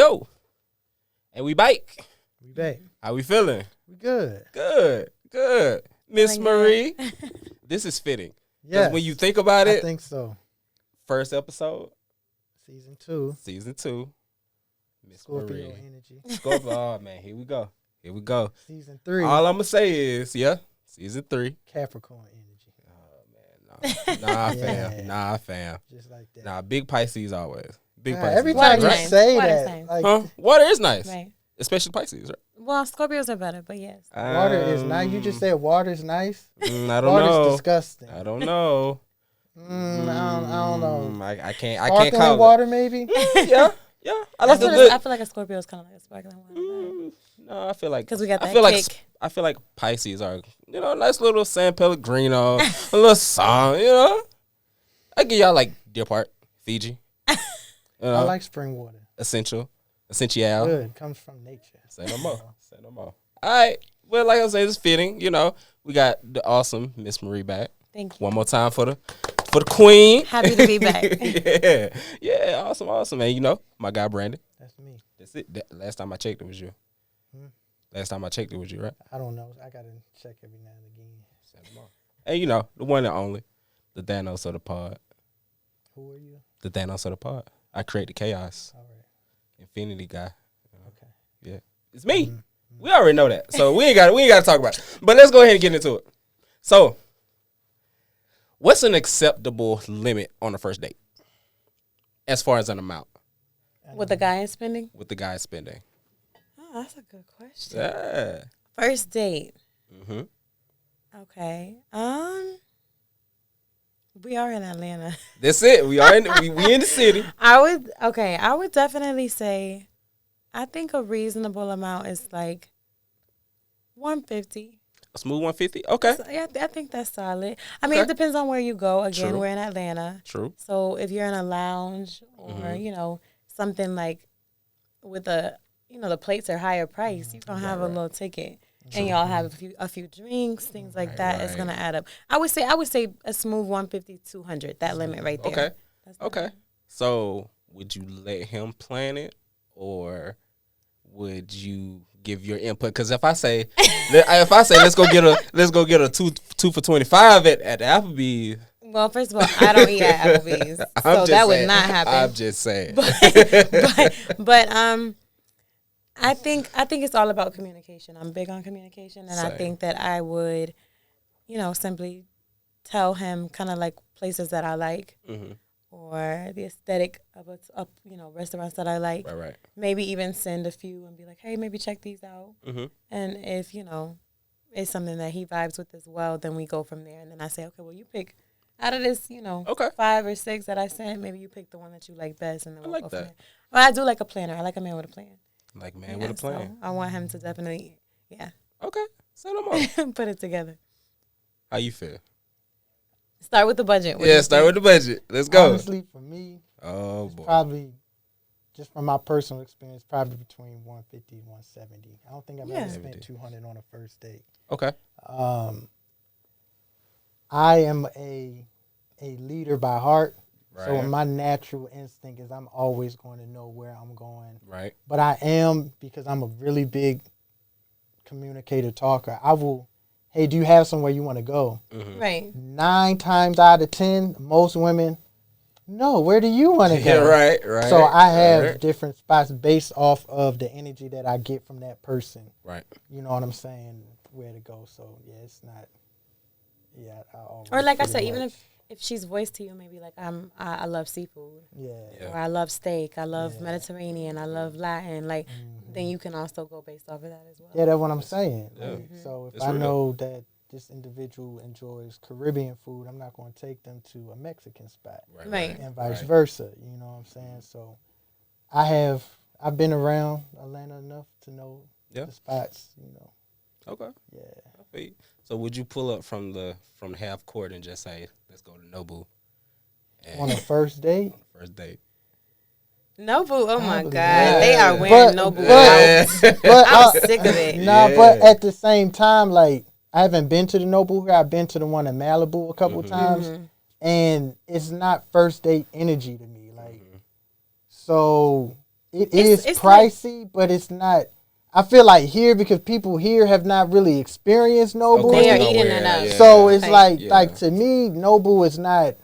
Yo, and we bike. We back. How we feeling? We good. Good. Miss Feeling Marie, good. this is fitting. Yes. When you think about I it, think so. first episode, Season 2. season 2, Miss Scorpio Marie. energy. Scorpio. Oh man, here we go. Season 3. All I'm gonna say is, season 3. Capricorn energy. Oh man, nah, Yeah. fam. Just like that. Nah, big Pisces always. Big Nah, Pisces. every Water time you signs. say Water that, signs. like Water is nice, Right. especially Pisces, right? Well, Scorpios are better, but yes. water is nice. You just said water's nice. I don't Water's know. disgusting. I don't know. I don't know. I can't Sparkling call water, maybe. Yeah. I like the good. I feel like a Scorpio is kind of like a sparkling water. No, I feel like Because we got that I feel like kick. I feel like Pisces are a nice little San Pellegrino, a little song. I give y'all like Deer Park, Fiji. I like spring water. Essential. Good. Comes from nature. Say no more. All right. Well, like I was saying, it's fitting. We got the awesome Miss Marie back. Thank you. One more time for the queen. Happy to be back. Yeah. Awesome. And my guy Brandon. That's me. That's it. Last time I checked, it was you. Last time I checked, it was you, right? I don't know. I got to check every now and again. Say no more. And the one and only, the Thanos of the pod. Who are you? The Thanos of the pod. I create the chaos. All right. Infinity guy. Okay. Yeah. It's me. We already know that. So we ain't got to talk about it. But let's go ahead and get into it. So, what's an acceptable limit on the first date? As far as an amount. What the guy is spending? With the guy spending. Oh, that's a good question. Yeah. First date. Mm-hmm. Okay. We are in Atlanta. That's it. We are we in the city. I would definitely say I think a reasonable amount is like $150. A smooth 150. Okay. So, yeah, I think that's solid. I mean, Okay. it depends on where you go. Again, True. we're in Atlanta. True. So if you're in a lounge or, something like with the plates are higher price, you're going to have a little ticket. And y'all have a few drinks, things like that. It's going to add up. I would say a smooth 150, 200, that limit right there. Okay. That's Okay. So would you let him plan it, or would you give your input? Because if I say let's go get a two for $25 at Applebee's. Well, first of all, I don't eat at Applebee's, so that would not happen. I'm just saying. But I think it's all about communication. I'm big on communication, and Same. I think that I would, simply tell him kind of like places that I like, or the aesthetic of restaurants that I like. Right. Maybe even send a few and be like, hey, maybe check these out. Mm-hmm. And if it's something that he vibes with as well, then we go from there. And then I say, okay, well, you pick out of this, Okay. 5 or 6 that I sent. Maybe you pick the one that you like best, and then we'll like go from that. there. Well, I do like a planner. I like a man with a plan. Like man with a plan. So I want him to definitely, Okay. Say no more. put it together. How you feel? Start with the budget. Start with the budget. Let's go. Honestly, for me, Oh it's boy. probably, just from my personal experience, probably between 150 and 170. I don't think I've ever spent 200 on a first date. Okay. I am a leader by heart. So Right. my natural instinct is I'm always going to know where I'm going. Right. But I am, because I'm a really big communicator, talker, I will, hey, do you have somewhere you want to go? Mm-hmm. Right. 9 times out of 10, most women, no, where do you want to go? Right. So I have different spots based off of the energy that I get from that person. Right. You know what I'm saying? Where to go. So, yeah, it's not, I always Or like I said, pretty even much- if she's voiced to you, maybe like I love seafood, Yeah. or I love steak, I love Mediterranean, I love Latin. Like then you can also go based off of that as well. Yeah, that's what I'm saying. Yeah. Like, so if It's I real. know that this individual enjoys Caribbean food, I'm not going to take them to a Mexican spot, Right. and vice versa. You know what I'm saying? So I've been around Atlanta enough to know the spots. Okay. Yeah. I feel you. So would you pull up from the half court and just say, let's go to Nobu? On a first date. First date. Nobu, oh my Probably God, not. they are wearing Nobu out. But I'm sick of it. Nah, but at the same time, like, I haven't been to the Nobu here. I've been to the one in Malibu a couple times, and it's not first date energy to me. Like, so it is pricey, like, but it's not. I feel like here, because people here have not really experienced Noble. They are eating enough. Yeah. So it's like to me, Noble is not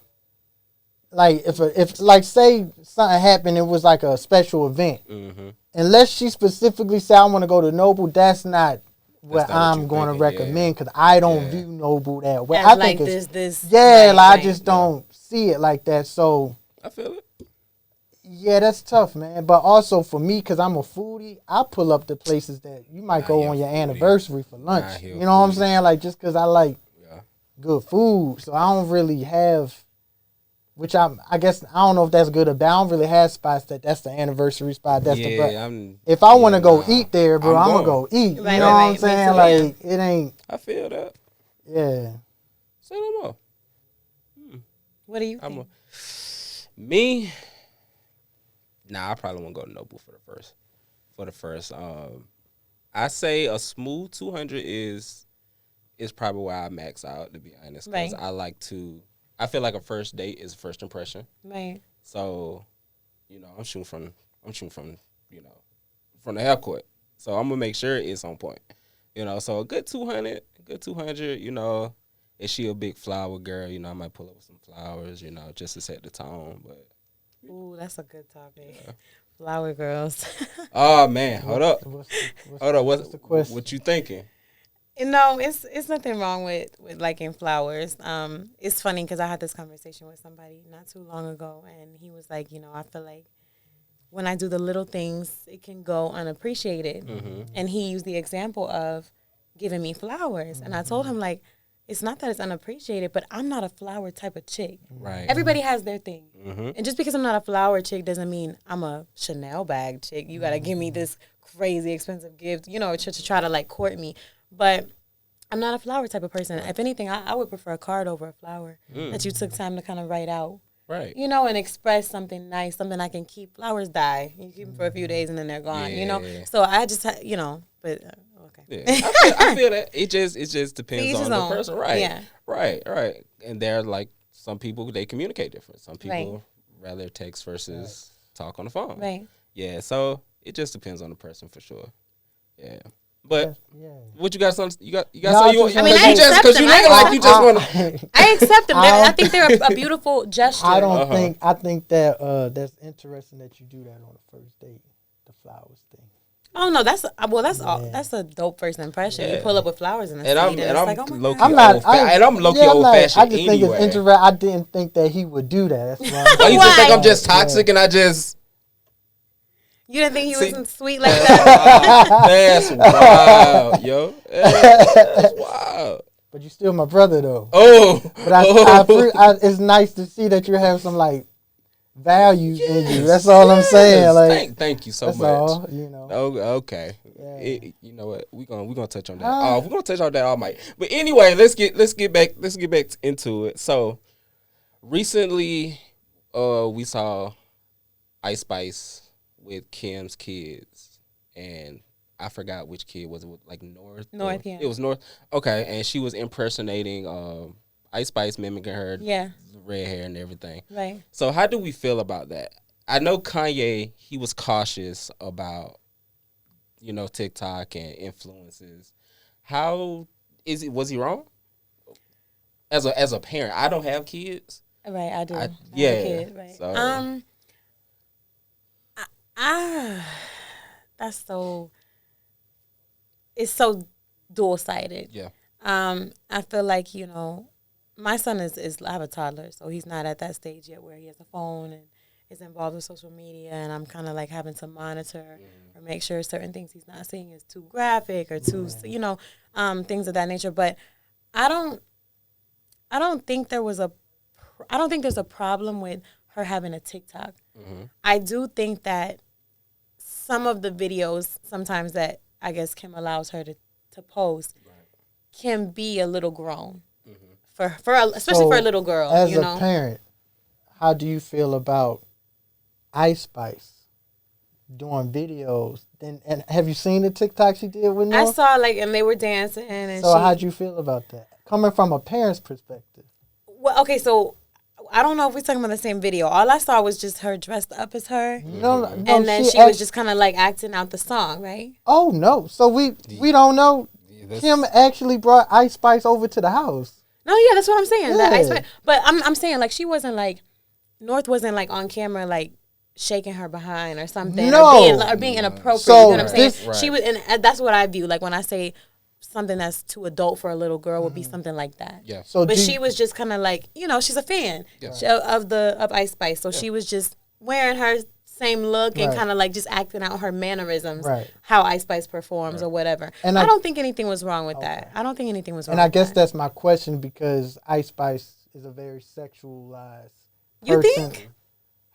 like if like say something happened, it was like a special event. Mm-hmm. Unless she specifically say I want to go to Noble, that's not what I'm going to recommend, because I don't view Noble that way. I think like it's I just don't see it like that. So I feel it. Yeah, that's tough, man. But also for me, because I'm a foodie, I pull up the places that you might go on your anniversary for lunch. You know what I'm saying? Like, just because I like good food. So I don't really have, which I guess, I don't know if that's good or bad. I don't really have spots that's the anniversary spot. That's if I want to go eat there, bro, I'm going to go eat. Right, you know what I'm saying? Like, it ain't. I feel that. Yeah. Say no more. What do you think? Me? Nah, I probably won't go to Noble for the first. I say a smooth 200 is probably where I max out, to be honest. Because I feel like a first date is first impression. Right. So, I'm shooting from from the half court. So I'm gonna make sure it's on point. So a good 200. If she a big flower girl, I might pull up with some flowers, just to set the tone, but. Ooh, that's a good topic. Yeah. Flower girls. Oh man, hold up. What's the question? What you thinking? It's nothing wrong with liking flowers. It's funny because I had this conversation with somebody not too long ago, and he was like, I feel like when I do the little things, it can go unappreciated. Mm-hmm. And he used the example of giving me flowers, and I told him, like, it's not that it's unappreciated, but I'm not a flower type of chick. Right. Everybody has their thing. Mm-hmm. And just because I'm not a flower chick doesn't mean I'm a Chanel bag chick. You got to give me this crazy expensive gift, to try to, like, court me. But I'm not a flower type of person. If anything, I would prefer a card over a flower that you took time to kind of write out. Right. And express something nice, something I can keep. Flowers die. You keep them for a few days and then they're gone, So I just, but... Yeah, I feel that it just depends on the person, right? Yeah, right. And there are like some people they communicate different. Some people rather text versus talk on the phone, right? Yeah, so it just depends on the person for sure. Yeah, but what you got? You got something you want? I just because you look like you just want to. I accept them. I think they're a beautiful gesture. I don't think. I think that that's interesting that you do that on the first date, the flowers thing. Oh no, that's a dope first impression. You pull up with flowers in the and seat, I'm like, oh my low-key God. I'm low-key old-fashioned I just think it's interesting. I didn't think that he would do that. That's why. You just think I'm just toxic and I just... You didn't think he wasn't sweet like that? That's wild, yo. That's wild. But you're still my brother, though. Oh. But it's nice to see that you have some, like, values in you. That's all I'm saying. Like, thank you so much. All, Oh, okay. Yeah. You know what? We're gonna touch on that. We're gonna touch on that all night. But anyway, let's get back into it. So recently, we saw Ice Spice with Kim's kids, and I forgot which kid was it. Like North. Yeah. It was North. Okay, and she was impersonating Ice Spice, mimicking her. Yeah. Red hair and everything. Right. So how do we feel about that? I know Kanye, he was cautious about, TikTok and influences. How is it? Was he wrong? As a parent, I don't have kids. Right, I do. I have a kid, right. So. That's so. It's so dual-sided. Yeah. I feel like my son is I have a toddler, so he's not at that stage yet where he has a phone and is involved with social media, and I'm kind of like having to monitor or make sure certain things he's not seeing is too graphic or too, things of that nature. But I don't think there's a problem with her having a TikTok. Mm-hmm. I do think that some of the videos sometimes that I guess Kim allows her to post can be a little grown. Especially for a little girl. As a parent, how do you feel about Ice Spice doing videos? And have you seen the TikTok she did with North? I saw and they were dancing. And so how'd you feel about that? Coming from a parent's perspective. Well, okay, so I don't know if we're talking about the same video. All I saw was just her dressed up as her. No, and then she was just kind of like acting out the song, right? Oh, no. So we don't know. Kim actually brought Ice Spice over to the house. No, yeah, that's what I'm saying. Yeah. That Ice Spice, but I'm saying, like, she wasn't like, North wasn't like on camera, like, shaking her behind or something. No. Or being inappropriate. So, you know what I'm saying? Right. She was, and that's what I view. Like, when I say something that's too adult for a little girl would be something like that. Yeah. So but she was just kind of like, she's a fan of Ice Spice. So she was just wearing her same look and kind of like just acting out her mannerisms, how Ice Spice performs or whatever. And I don't think anything was wrong with that. I don't think anything was wrong with that. And I guess that's my question, because Ice Spice is a very sexualized person. You think?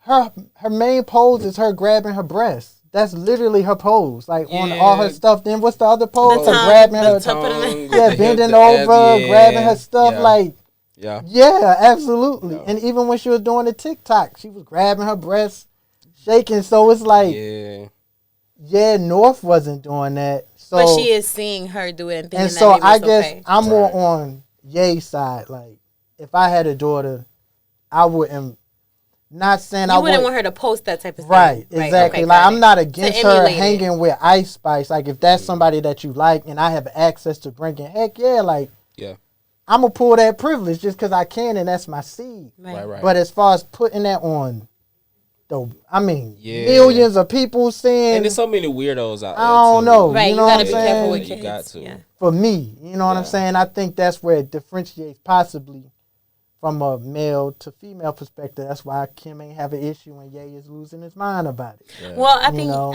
Her main pose is her grabbing her breasts. That's literally her pose, like on all her stuff. Then what's the other pose? Grabbing her tongue, bending over, grabbing her stuff, yeah, absolutely. And even when she was doing the Tik Tok, she was grabbing her breasts, shaking. So it's like, North wasn't doing that. So, but she is seeing her do it and thinking and so that I maybe guess okay. I'm more on Ye's side. Like, if I had a daughter, I wouldn't. Not saying I wouldn't want her to post that type of thing. Right, exactly. Okay, like, I'm not against her hanging it. with Ice Spice. Like, if that's somebody that you like and I have access to bringing, heck yeah, like, I'm going to pull that privilege just because I can, and that's my seed. Right. But as far as putting that on, millions of people saying. And there's so many weirdos out there. I don't know. Right, you know what I'm be careful with saying? kids. You got to. Yeah. For me, you know what I'm saying? I think that's where it differentiates possibly from a male to female perspective. That's why Kim ain't have an issue when Ye is losing his mind about it. Yeah. Well, I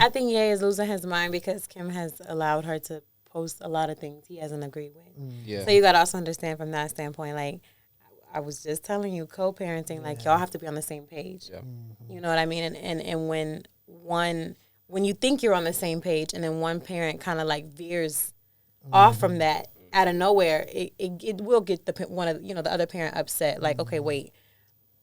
think Ye is losing his mind because Kim has allowed her to post a lot of things he hasn't agreed with. Yeah. So you got to also understand from that standpoint, like, I was just telling you, co-parenting, like, y'all have to be on the same page. Yeah. You know what I mean? And when you think you're on the same page and then one parent kind of like veers off from that, out of nowhere, it will get the other parent upset. Like, okay, wait,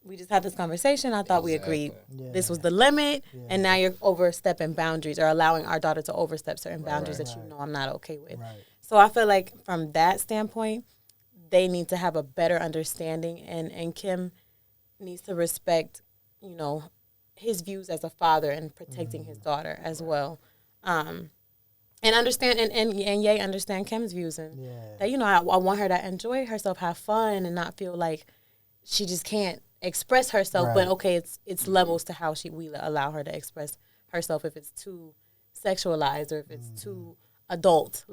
we just had this conversation. I thought we agreed this was the limit, and now you're overstepping boundaries or allowing our daughter to overstep certain boundaries that you know I'm not okay with. Right. So I feel like from that standpoint, they need to have a better understanding, and Kim needs to respect, his views as a father and protecting his daughter as well. And understand and Ye understand Kim's views and that I want her to enjoy herself, have fun, and not feel like she just can't express herself. Right. But okay, it's levels to how we allow her to express herself if it's too sexualized or if it's too adult,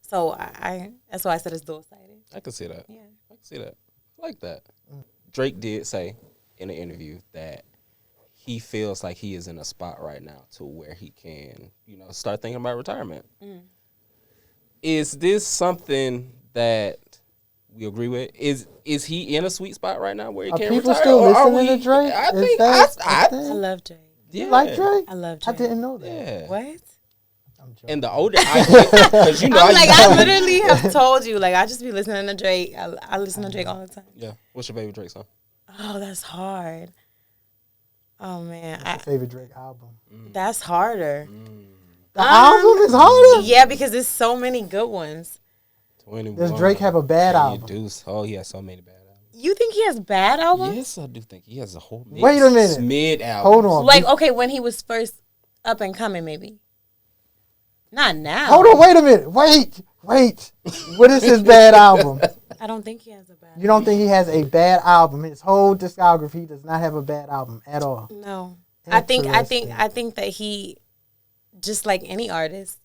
So I that's why I said it's dual-sided. I can see that. Yeah, I can see that. I like that. Drake did say in an interview that he feels like he is in a spot right now to where he can, start thinking about retirement. Is this something that we agree with? Is he in a sweet spot right now where he can retire? People still listening to Drake? I love Drake. Yeah. You like Drake? I love Drake. I didn't know that. Yeah. What? And the older I get, because I literally have told you, like, I just be listening to Drake. I listen to Drake all the time. Yeah. What's your favorite Drake song? Oh, that's hard. Oh man, what's your favorite Drake album? That's harder. The album is harder. Yeah, because there's so many good ones. 21. Does Drake have a bad album? He has so many bad albums. You think he has bad albums? Yes, I do think he has a whole mix. Wait a minute. Mid album. Hold on. Like, okay, when he was first up and coming, maybe. Not now. Hold on, wait a minute. Wait. What is his bad album? I don't think he has a bad album. You don't think he has a bad album? His whole discography does not have a bad album at all. No. I think that he, just like any artist,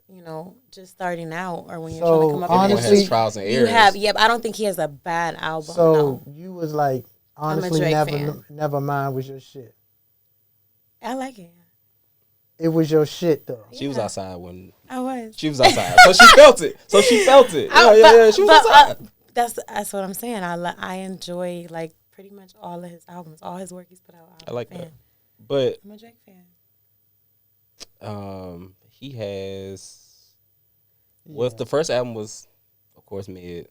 just starting out or when you're trying to come up honestly, with has trials and errors. But I don't think he has a bad album. So you was like, honestly, never mind was your shit. I like it. It was your shit though. She was outside when I was. She was outside, so she felt it. Yeah. She was outside. That's what I'm saying. I enjoy like pretty much all of his albums, all his work he's put out. I like that. But I'm a Drake fan. He has. Well, the first album was, of course, mid.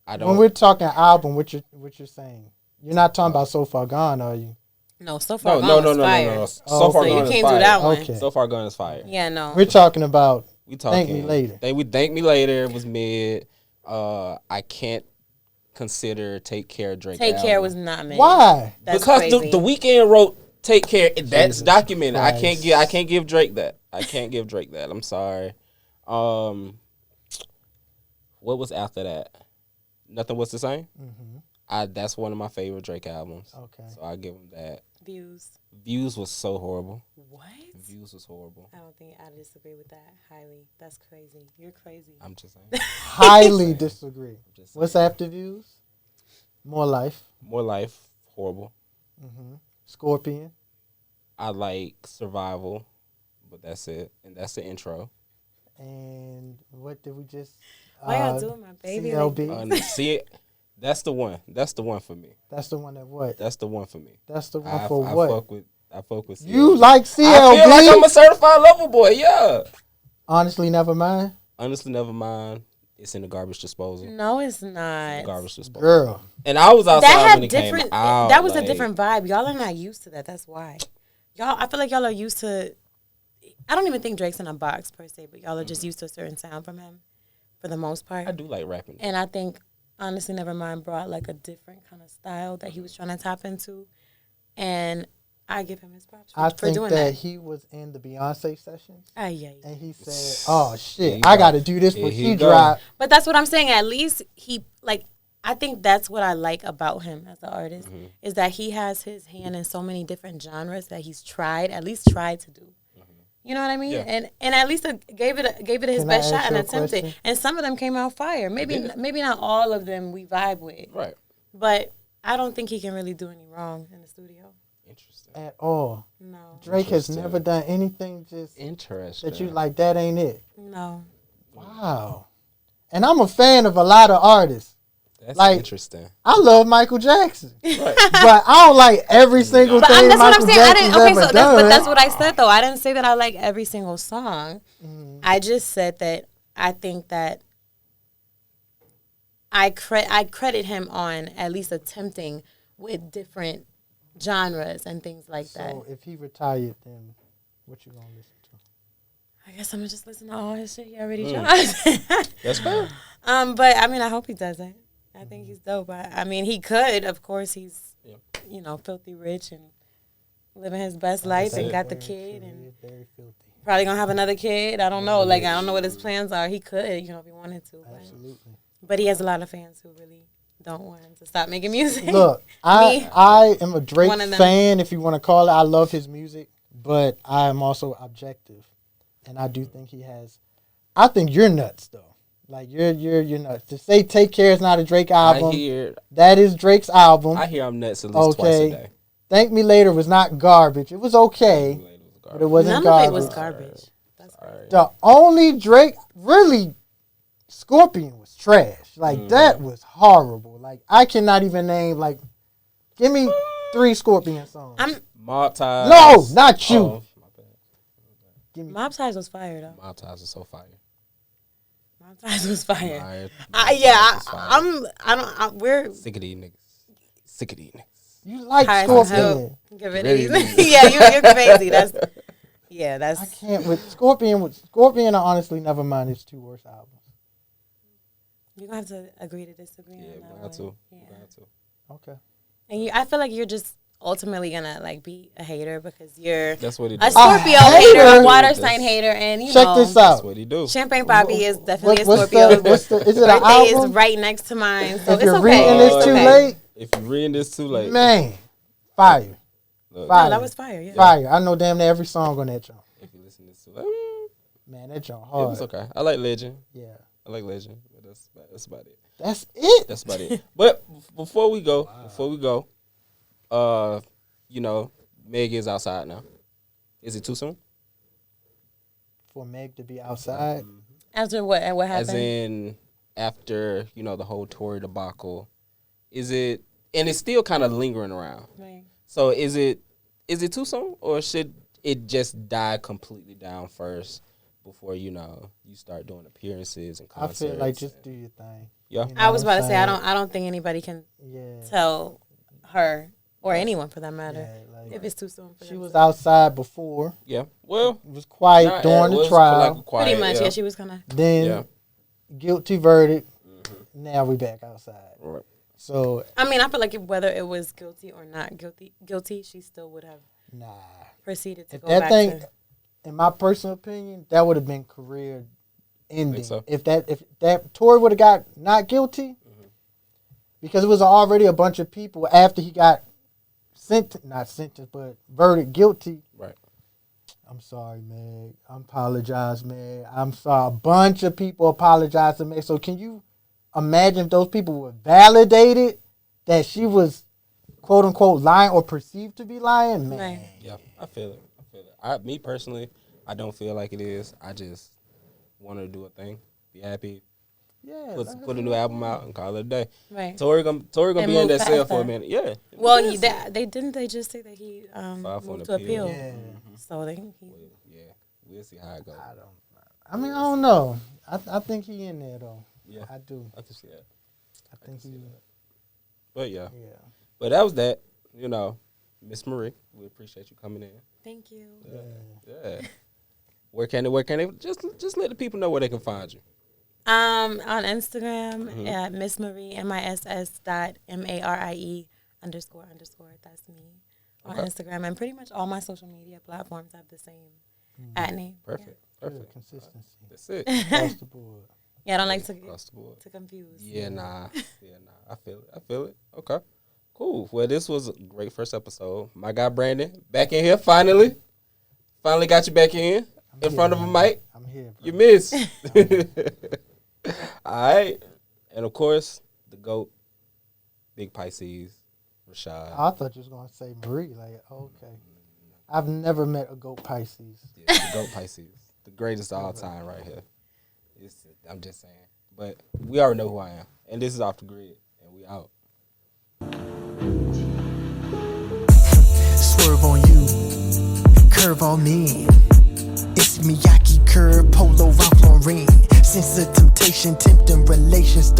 When we're talking album, what you're saying? You're not talking about So Far Gone, are you? No, So Far Gone is fire. No. So Far Gone you can't do that one. Okay. So Far Gone is fire. Yeah, no. We're talking about Thank Me Later. They would Thank Me Later. It was mid. I can't consider Take Care Drake. Take album. Care was not made. Why? That's Because crazy. the Weeknd wrote Take Care. That's Jesus documented. Christ. I can't give Drake that. I can't give Drake that. I'm sorry. What was after that? Nothing Was the Same. Mm-hmm. That's one of my favorite Drake albums. Okay. So I give him that. Views Was so horrible. What? Views was horrible. I don't think I disagree with that highly. That's crazy. You're crazy. I'm just saying. Highly disagree. What's after Views? More Life. More Life, horrible. Mm-hmm. Scorpion. I like Survival, but that's it. And that's the intro. And what did we just... Why y'all doing my baby? CLB. See it? That's the one. That's the one for me. That's the one that what? That's the one for me. That's the one for what? I fuck with CLB. You like CLB? I feel like I'm a certified lover boy, yeah. Honestly, never mind. Honestly, never mind. It's in the garbage disposal. No, it's not. Garbage disposal. Girl. And I was outside That had when it different. came out. That was like, a different vibe. Y'all are not used to that. That's why. Y'all, I feel like y'all are used to. I don't even think Drake's in a box per se, but y'all are just used to a certain sound from him, for the most part. I do like rapping. And I think, honestly, Nevermind brought like a different kind of style that he was trying to tap into, and I give him his props for doing that. I think that he was in the Beyonce sessions, yeah. and he said, "Oh shit, I I got to do this for he go. dropped." But that's what I'm saying. At least he I think that's what I like about him as an artist is that he has his hand in so many different genres that he's at least tried to do. You know what I mean? Yeah. And at least gave it his Can best I shot ask and you a attempted. question? And some of them came out fire. Maybe not all of them we vibe with. Right. But I don't think he can really do any wrong in the studio. Interesting. At all. No. Drake has never done anything just interesting that you like. That ain't it. No. Wow. And I'm a fan of a lot of artists. That's like, interesting. I love Michael Jackson, Right. but I don't like every single But thing that's what Michael I'm saying. Jackson's ever done. But that's what I said though. I didn't say that I like every single song. I just said that I think that I credit him on at least attempting with different genres and things like that. So if he retired, then what you gonna listen to? I guess I'm gonna just listen to all his shit he already dropped. That's fair. But I mean, I hope he doesn't. I think he's dope. I mean, he could. Of course, he's filthy rich and living his best life and got the kid and very filthy. probably gonna have another kid. I don't know. I don't know what his plans are. He could, if he wanted to. Absolutely. But he has a lot of fans who really don't want him to stop making music. Look, I am a Drake fan, if you want to call it. I love his music, but I am also objective, and I do think he has. I think you're nuts though. Like you're nuts. To say Take Care is not a Drake album, that is Drake's album. I hear I'm nuts at least twice a day. Thank Me Later was not garbage. It was okay, but it wasn't garbage. None of it was garbage. That's right. The only Drake, really, Scorpion was trash. Like, that was horrible. Like, I cannot even name, like, give me 3 Scorpion songs. Mob Ties. No, not you. Oh, Mob Ties was fire, though. Mob Ties was so fire. Mob Ties was fire. We're sick of these niggas. Sick of these niggas. You like Scorpion. Give it easy. Yeah, you're crazy. That's I can't with Scorpion and Honestly Nevermind is 2 worst albums. You're gonna have to agree to disagree on that one. Okay. And I feel like you're just ultimately gonna be a hater because you're that's what he a Scorpio hater, a water sign hater, and check this out. That's what he do. Champagne Poppy is definitely a Scorpio. Is it an birthday album? is right next to mine, so if it's you're okay. reading this too late, if you're reading this too late, man, fire. No, that was fire. Yeah. Fire. I know damn near every song on that joint. If you listen to this too late, man, that joint hard. It was okay. I like Legend. Yeah, I like Legend. But that's about it. That's it. That's about it. But before we go, Meg is outside now. Is it too soon for Meg to be outside? After what? What happened? As in after the whole Tory debacle, is it? And it's still kind of lingering around. Right. So is it too soon, or should it just die completely down first before you start doing appearances and concerts? I feel like just do your thing. Yeah, I was about to say I don't think anybody can tell her or anyone for that matter if it's too soon. She was outside before. Yeah, well, it was quiet during the trial. Pretty much, she was kind of. Then guilty verdict. Now we back outside. Right. So I mean, I feel like whether it was guilty or not guilty, she still would have proceeded to go back to. In my personal opinion, that would have been career ending. So? If that Tory would have got not guilty, because it was already a bunch of people after he got not sentenced, but verdict guilty. Right. I'm sorry, Meg. I apologize, Meg. I'm sorry. A bunch of people apologized to Meg. So can you imagine if those people were validated that she was, quote unquote, lying or perceived to be lying? Man. Right. Yeah, I feel it. Me personally, I don't feel like it is. I just want her to do a thing, be happy. Yeah. Put a new album out and call it a day. Right. Tory gonna be in that cell for a minute. Yeah. Well, they just say that he moved to appeal. Yeah. So We'll see how it goes. I don't know. I think he in there though. Yeah, I do. I can see that. I think he. But yeah. Yeah. But that was that. You know, Miss Marie, we appreciate you coming in. Thank you. Yeah. Where can they just let the people know where they can find you? On Instagram at Miss Marie MISS.MARIE _ That's me on Instagram, and pretty much all my social media platforms have the same name. Perfect. Perfect consistency. That's it. Across the board. Yeah, I don't like to confuse. Yeah, nah. I feel it. Okay. Cool. Well, this was a great first episode. My guy Brandon back in here finally. Finally got you back in front of a mic. I'm here. Bro. You missed. All right. And of course, the GOAT, Big Pisces, Rashad. I thought you was gonna say Marie. Like, okay. I've never met a GOAT Pisces. Yeah, the GOAT Pisces. The greatest of all time right here. I'm just saying. But we already know who I am. And this is Off the Grid. And we out. Swerve on you, curve on me. It's Miyaki, curve, Polo, Ralph Lauren. Sense of temptation, tempting relations.